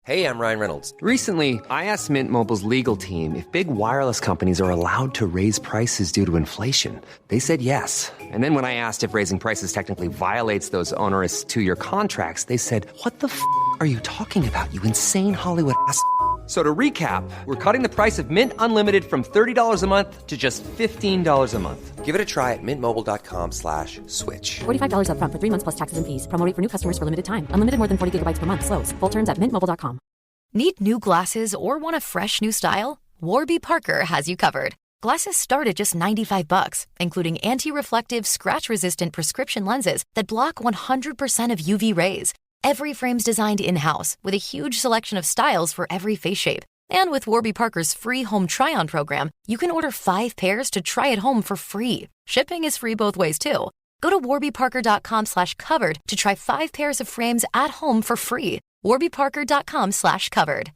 Hey, I'm Ryan Reynolds. Recently, I asked Mint Mobile's legal team if big wireless companies are allowed to raise prices due to inflation. They said yes. And then when I asked if raising prices technically violates those onerous two-year contracts, they said, "What the f*** are you talking about, you insane Hollywood ass?" So to recap, we're cutting the price of Mint Unlimited from $30 a month to just $15 a month. Give it a try at mintmobile.com/switch. $45 up front for 3 months plus taxes and fees. Promo rate for new customers for limited time. Unlimited more than 40 gigabytes per month. Slows full terms at mintmobile.com. Need new glasses or want a fresh new style? Warby Parker has you covered. Glasses start at just $95, including anti-reflective, scratch-resistant prescription lenses that block 100% of UV rays. Every frame's designed in-house with a huge selection of styles for every face shape. And with Warby Parker's free home try-on program, you can order 5 pairs to try at home for free. Shipping is free both ways, too. Go to warbyparker.com/covered to try 5 pairs of frames at home for free. warbyparker.com/covered.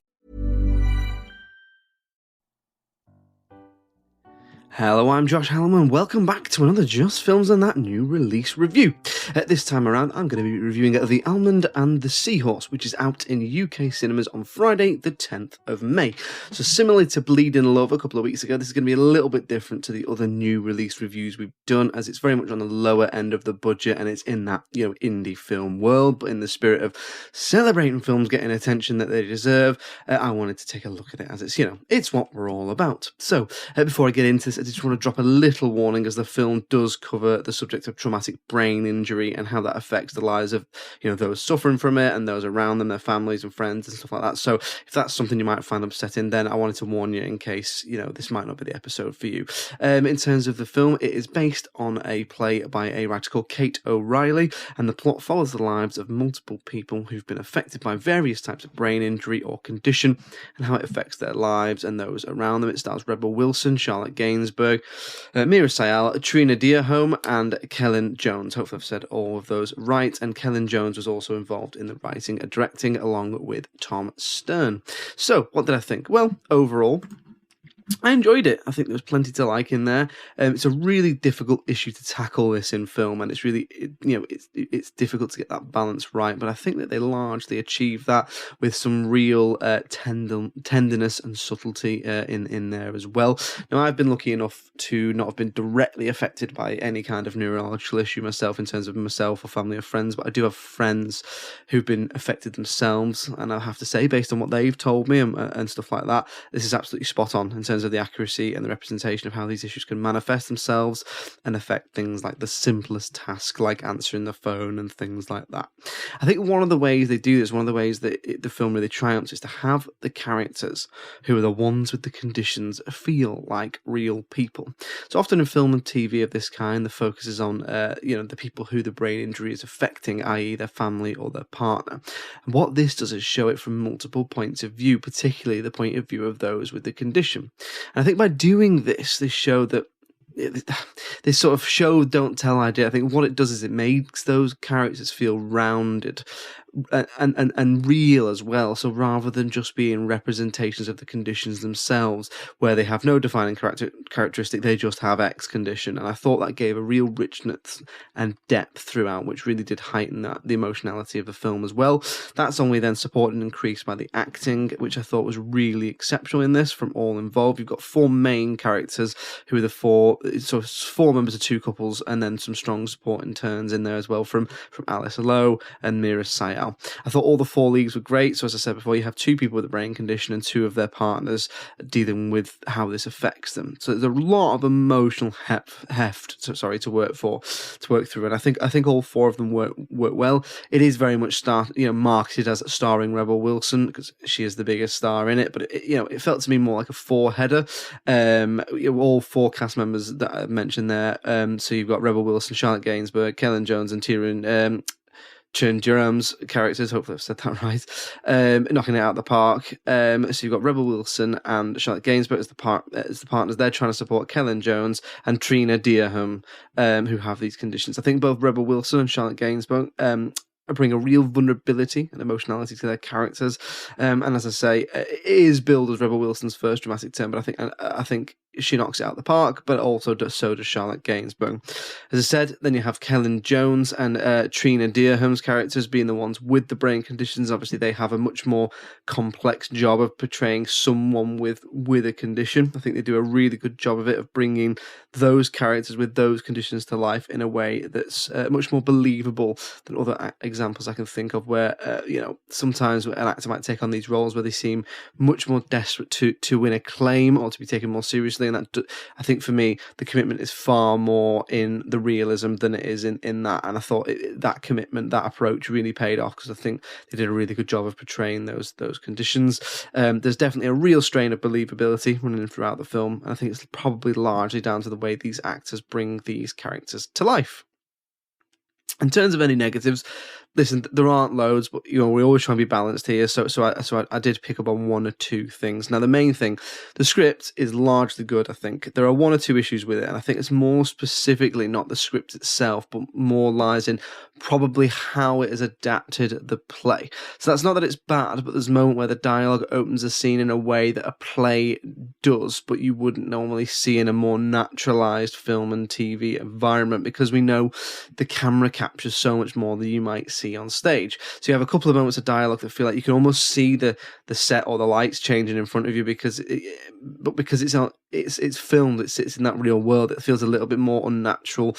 Hello, I'm Josh Hallam. Welcome back to another Just Films and That new release review. This time around, I'm going to be reviewing the Almond and the Seahorse, which is out in UK cinemas on Friday, the 10th of May. So similarly to Bleed in Love a couple of weeks ago, this is going to be a little bit different to the other new release reviews we've done, as it's very much on the lower end of the budget and it's in that, indie film world. But in the spirit of celebrating films getting attention that they deserve, I wanted to take a look at it as it's what we're all about. So before I get into this, I just want to drop a little warning, as the film does cover the subject of traumatic brain injury and how that affects the lives of those suffering from it and those around them, their families and friends and stuff like that. So if that's something you might find upsetting, then I wanted to warn you in case this might not be the episode for you. In terms of the film, it is based on a play by a writer called Kate O'Reilly, and the plot follows the lives of multiple people who've been affected by various types of brain injury or condition and how it affects their lives and those around them. It stars Rebel Wilson, Charlotte Gainsbourg, Mira Sayal, Trina Dearholm and Kellen Jones. Hopefully I've said all of those right. And Kellen Jones was also involved in the writing and directing along with Tom Stern. So what did I think? Well, overall, I enjoyed it. I think there was plenty to like in there. It's a really difficult issue to tackle this in film, and it's really, it's difficult to get that balance right. But I think that they largely achieve that with some real tenderness and subtlety in there as well. Now, I've been lucky enough to not have been directly affected by any kind of neurological issue myself, in terms of myself or family or friends, but I do have friends who've been affected themselves, and I have to say, based on what they've told me and stuff like that, this is absolutely spot on in terms of the accuracy and the representation of how these issues can manifest themselves and affect things like the simplest task, like answering the phone and things like that. I think one of the ways they do this, one of the ways that the film really triumphs, is to have the characters who are the ones with the conditions feel like real people. So often in film and TV of this kind, the focus is on the people who the brain injury is affecting, i.e. their family or their partner. And what this does is show it from multiple points of view, particularly the point of view of those with the condition. And I think by doing this show that this sort of show don't tell idea, I think what it does is it makes those characters feel rounded and real as well. So rather than just being representations of the conditions themselves, where they have no defining characteristic, they just have X condition. And I thought that gave a real richness and depth throughout, which really did heighten the emotionality of the film as well. That's only then supported and increased by the acting, which I thought was really exceptional in this from all involved. You've got 4 main characters who are the 4 members of 2 couples, and then some strong supporting turns in there as well from Alice Lowe and Mira Sayal. I thought all the 4 leads were great. So as I said before, you have 2 people with a brain condition and 2 of their partners dealing with how this affects them. So there's a lot of emotional heft to work through, and I think all 4 of them work well. It is very much marketed as starring Rebel Wilson because she is the biggest star in it, but it felt to me more like a 4-header. All 4 cast members that I mentioned there. So you've got Rebel Wilson, Charlotte Gainsbourg, Kellen Jones, and Tyrion Jerome's characters, hopefully I've said that right, knocking it out of the park. So you've got Rebel Wilson and Charlotte Gainsbourg as the partners. They're trying to support Kellen Jones and Trina Dearholm, who have these conditions. I think both Rebel Wilson and Charlotte Gainsbourg bring a real vulnerability and emotionality to their characters. And as I say, it is billed as Rebel Wilson's first dramatic turn, but I think she knocks it out of the park, but also so does Charlotte Gainsbourg. As I said, then you have Kellen Jones and Trina Dearham's characters being the ones with the brain conditions. Obviously, they have a much more complex job of portraying someone with a condition. I think they do a really good job of it, of bringing those characters with those conditions to life in a way that's much more believable than other examples I can think of, where sometimes an actor might take on these roles where they seem much more desperate to win acclaim or to be taken more seriously. And that, I think for me, the commitment is far more in the realism than it is in that. And I thought that commitment, that approach really paid off, because I think they did a really good job of portraying those conditions. There's definitely a real strain of believability running throughout the film, and I think it's probably largely down to the way these actors bring these characters to life. In terms of any negatives, listen, there aren't loads, but we always try and be balanced here. So I did pick up on one or two things. Now, the main thing, the script is largely good. I think there are one or two issues with it, and I think it's more specifically not the script itself, but more lies in probably how it has adapted the play. So that's not that it's bad, but there's a moment where the dialogue opens a scene in a way that a play does, but you wouldn't normally see in a more naturalized film and TV environment, because we know the camera captures so much more than you might see on stage. So you have a couple of moments of dialogue that feel like you can almost see the set or the lights changing in front of you, because it's filmed, it sits in that real world. It feels a little bit more unnatural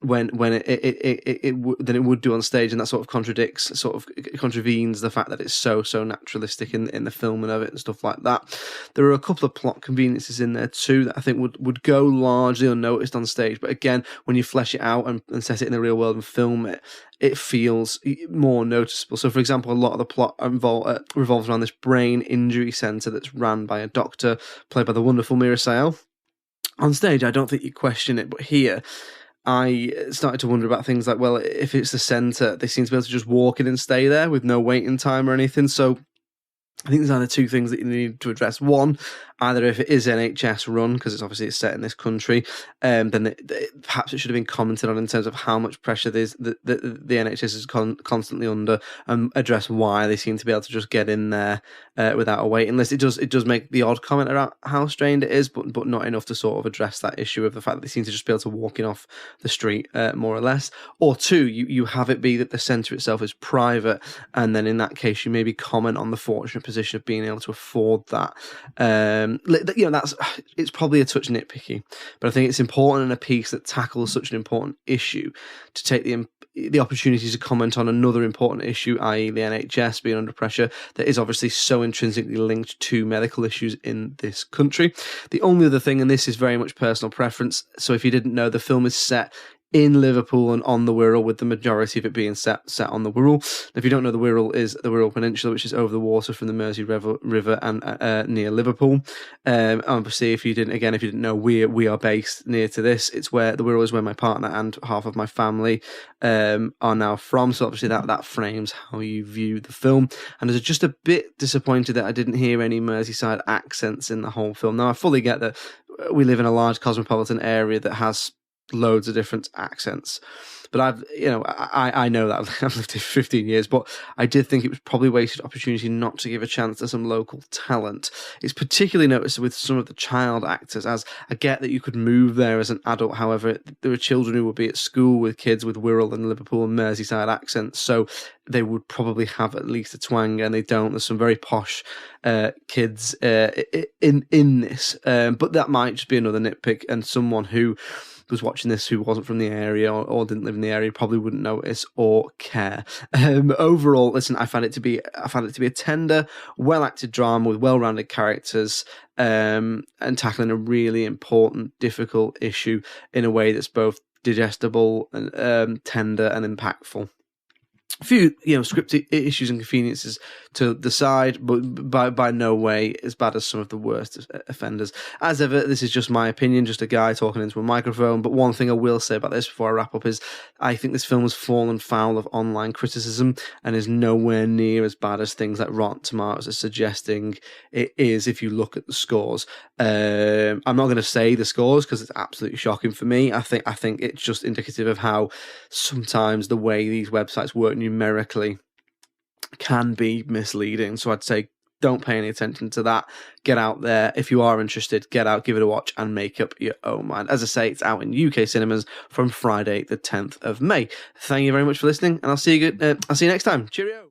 when than it would do on stage, and that sort of contravenes the fact that it's so naturalistic in the filming of it and stuff like that. There are a couple of plot conveniences in there too that I think would go largely unnoticed on stage, but again, when you flesh it out and set it in the real world and film it, it feels more noticeable. So, for example, a lot of the plot revolves around this brain injury centre that's run by a doctor played by the wonderful Mira Sayal. On stage, I don't think you question it, but here I started to wonder about things like, well, if it's the centre, they seem to be able to just walk in and stay there with no waiting time or anything. So I think there's either two things that you need to address. One, either if it is NHS run, because it's set in this country, then perhaps it should have been commented on in terms of how much pressure the NHS is constantly under, and address why they seem to be able to just get in there without a waiting list. It does make the odd comment about how strained it is, but not enough to sort of address that issue of the fact that they seem to just be able to walk in off the street, more or less. Or two, you have it be that the centre itself is private, and then in that case you maybe comment on the fortunate position of being able to afford that. It's probably a touch nitpicky, but I think it's important in a piece that tackles such an important issue to take the opportunity to comment on another important issue, i.e. the NHS being under pressure, that is obviously so intrinsically linked to medical issues in this country. The only other thing, and this is very much personal preference, so if you didn't know, the film is set in Liverpool and on the Wirral, with the majority of it being set on the Wirral. If you don't know, the Wirral is the Wirral Peninsula, which is over the water from the Mersey River and near Liverpool. Obviously, if you didn't know, we are based near to this. It's where the Wirral is where my partner and half of my family are now from. So obviously that frames how you view the film. And I was just a bit disappointed that I didn't hear any Merseyside accents in the whole film. Now, I fully get that we live in a large cosmopolitan area that has loads of different accents, but I know that I've lived here for 15 years, but I did think it was probably wasted opportunity not to give a chance to some local talent. It's particularly noticed with some of the child actors, as I get that you could move there as an adult. However, there are children who will be at school with kids with Wirral and Liverpool and Merseyside accents, so they would probably have at least a twang, and they don't. There's some very posh kids in this, but that might just be another nitpick, and someone who was watching this who wasn't from the area or didn't live in the area probably wouldn't notice or care. Overall, listen, I found it to be a tender, well-acted drama with well-rounded characters, and tackling a really important, difficult issue in a way that's both digestible and tender and impactful. A few, script issues and conveniences to the side, but by no way as bad as some of the worst offenders. As ever, this is just my opinion, just a guy talking into a microphone. But one thing I will say about this before I wrap up is I think this film has fallen foul of online criticism and is nowhere near as bad as things like Rotten Tomatoes are suggesting it is if you look at the scores. I'm not going to say the scores because it's absolutely shocking for me. I think it's just indicative of how sometimes the way these websites work numerically can be misleading. So I'd say Don't pay any attention to that. Get out there. If you are interested, get out, give it a watch, and make up your own mind. As I say, it's out in UK cinemas from Friday, the 10th of May. Thank you very much for listening, and I'll see you next time. Cheerio.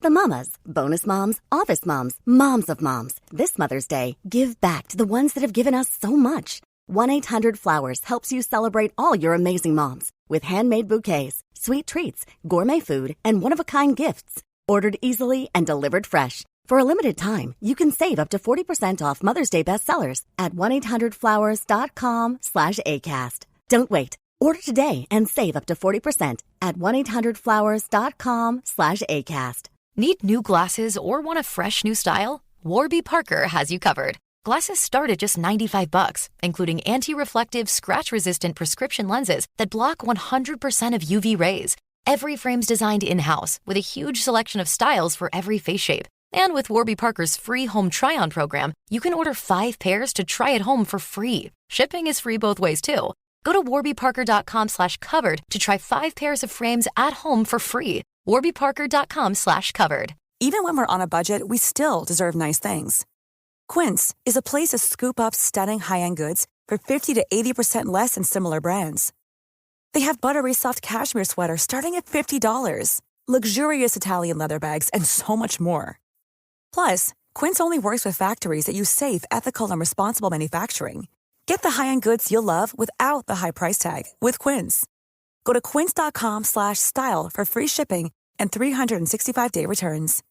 The mamas, bonus moms, office moms, moms of moms. This Mother's Day, give back to the ones that have given us so much. 1-800-Flowers helps you celebrate all your amazing moms with handmade bouquets, sweet treats, gourmet food, and one-of-a-kind gifts. Ordered easily and delivered fresh. For a limited time, you can save up to 40% off Mother's Day bestsellers at 1-800-Flowers.com/ACAST. Don't wait. Order today and save up to 40% at 1-800-Flowers.com/ACAST. Need new glasses or want a fresh new style? Warby Parker has you covered. Glasses start at just $95, including anti-reflective, scratch-resistant prescription lenses that block 100% of UV rays. Every frame's designed in-house with a huge selection of styles for every face shape. And with Warby Parker's free home try-on program, you can order 5 pairs to try at home for free. Shipping is free both ways, too. Go to warbyparker.com/covered to try 5 pairs of frames at home for free. warbyparker.com/covered. Even when we're on a budget, we still deserve nice things. Quince is a place to scoop up stunning high-end goods for 50 to 80% less than similar brands. They have buttery soft cashmere sweaters starting at $50, luxurious Italian leather bags, and so much more. Plus, Quince only works with factories that use safe, ethical, and responsible manufacturing. Get the high-end goods you'll love without the high price tag with Quince. Go to quince.com/style for free shipping and 365-day returns.